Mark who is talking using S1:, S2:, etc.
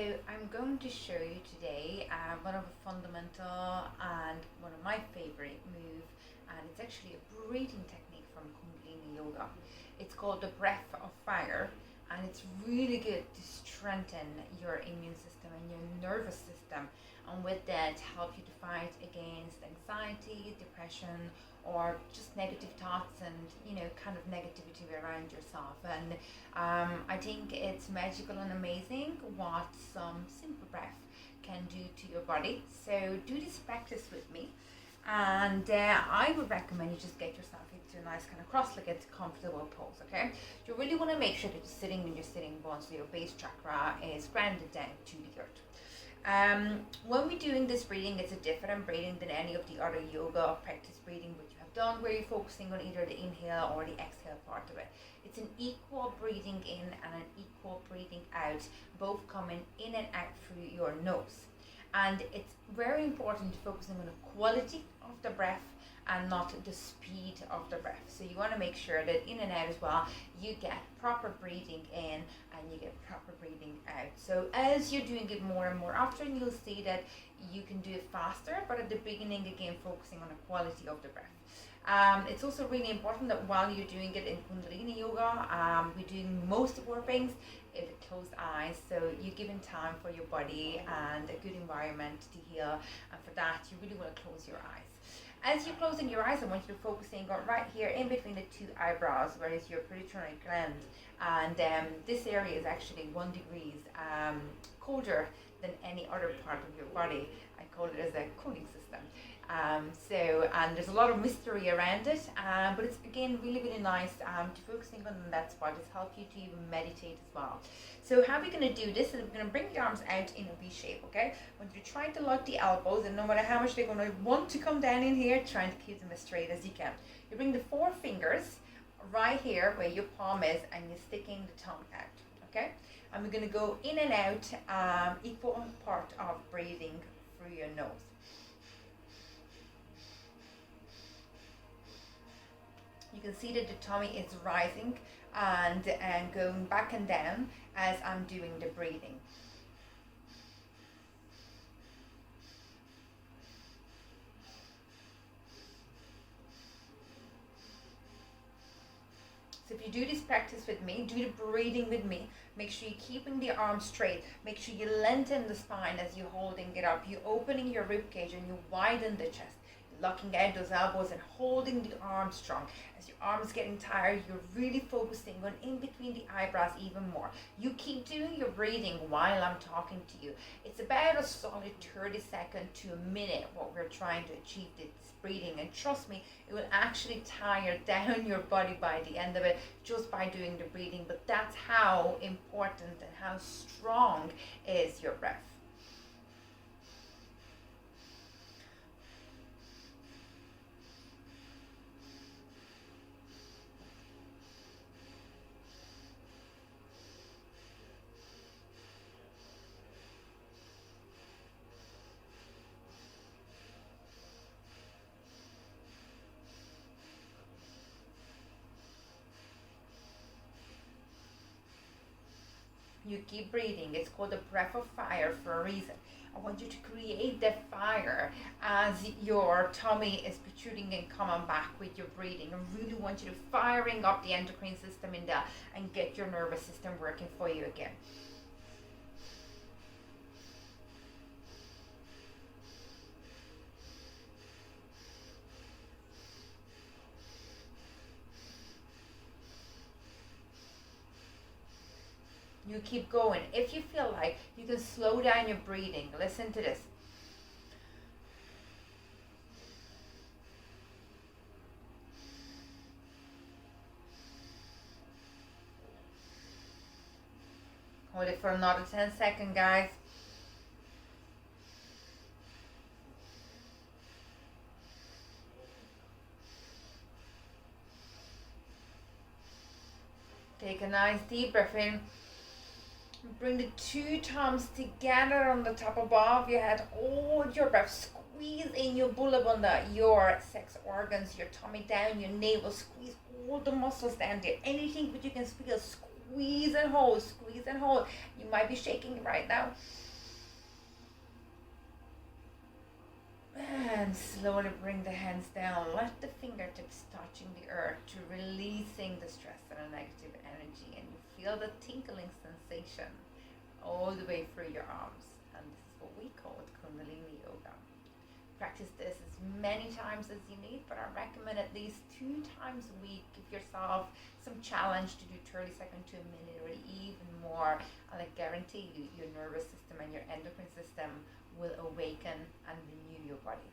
S1: I'm going to show you today one of the fundamental and one of my favorite moves, and it's actually a breathing technique from kundalini yoga. It's called the breath of fire, and it's really good to strengthen your immune system and your nervous system, and with that help you to fight against anxiety, depression, or just negative thoughts and kind of negativity around yourself. And I think it's magical and amazing what some simple breath can do to your body. So do this practice with me, and I would recommend you just get yourself into a nice kind of cross-legged comfortable pose. Okay, you really want to make sure that you're sitting in your sitting bones, so your base chakra is grounded down to the earth. When we're doing this breathing, it's a different breathing than any of the other yoga practice breathing which you have done, where you're focusing on either the inhale or the exhale part of it. It's an equal breathing in and an equal breathing out, both coming in and out through your nose. And it's very important focusing on the quality of the breath and not the speed of the breath. So you want to make sure that in and out as well, you get proper breathing in and you get proper breathing out. So as you're doing it more and more often, you'll see that you can do it faster, but at the beginning, again, focusing on the quality of the breath. It's also really important that while you're doing it in kundalini yoga, we're doing most of our things with closed eyes, so you're giving time for your body and a good environment to heal, and for that you really want to close your eyes. As you're closing your eyes, I want you to focusing on right here in between the two eyebrows, where is your pituitary gland, and this area is actually 1 degree colder than any other part of your body. I call it as a cooling system. And there's a lot of mystery around it, but it's again really nice to focusing on that spot. It's help you to even meditate as well. So how we're going to do this is we're going to bring the arms out in a V shape, okay? When you try to lock the elbows, and no matter how much they're going to want to come down in here, trying to keep them as straight as you can. You bring the 4 fingers right here where your palm is, and you're sticking the tongue out, okay? And we're going to go in and out, equal part of breathing through your nose. You can see that the tummy is rising and going back and down as I'm doing the breathing. So if you do this practice with me, do the breathing with me, make sure you're keeping the arms straight, make sure you lengthen the spine as you're holding it up, you're opening your rib cage and you widen the chest. Locking out those elbows and holding the arms strong. As your arms getting tired, you're really focusing on in between the eyebrows even more. You keep doing your breathing while I'm talking to you. It's about a solid 30 seconds to a minute what we're trying to achieve this breathing, and trust me, it will actually tire down your body by the end of it just by doing the breathing. But that's how important and how strong is your breath. You keep breathing. It's called the breath of fire for a reason. I want you to create that fire as your tummy is protruding and coming back with your breathing. I really want you to firing up the endocrine system in there and get your nervous system working for you again. You keep going. If you feel like, you can slow down your breathing. Listen to this. Hold it for another 10 seconds, guys. Take a nice deep breath in. Bring the 2 thumbs together on the top above your head. Hold your breath. Squeeze in your bullabunda, your sex organs, your tummy down, your navel. Squeeze all the muscles down there. Anything that you can feel, squeeze and hold, squeeze and hold. You might be shaking right now. And slowly bring the hands down. Let the fingertips touching the earth to releasing the stress and the negative energy. And you feel the tinkling sensation all the way through your arms. And this is what we call kundalini yoga. Practice this as many times as you need, but I recommend at least 2 times a week. Give yourself some challenge to do 30 seconds to a minute or even more. And I guarantee you, your nervous system and your endocrine system will awaken and renew your body.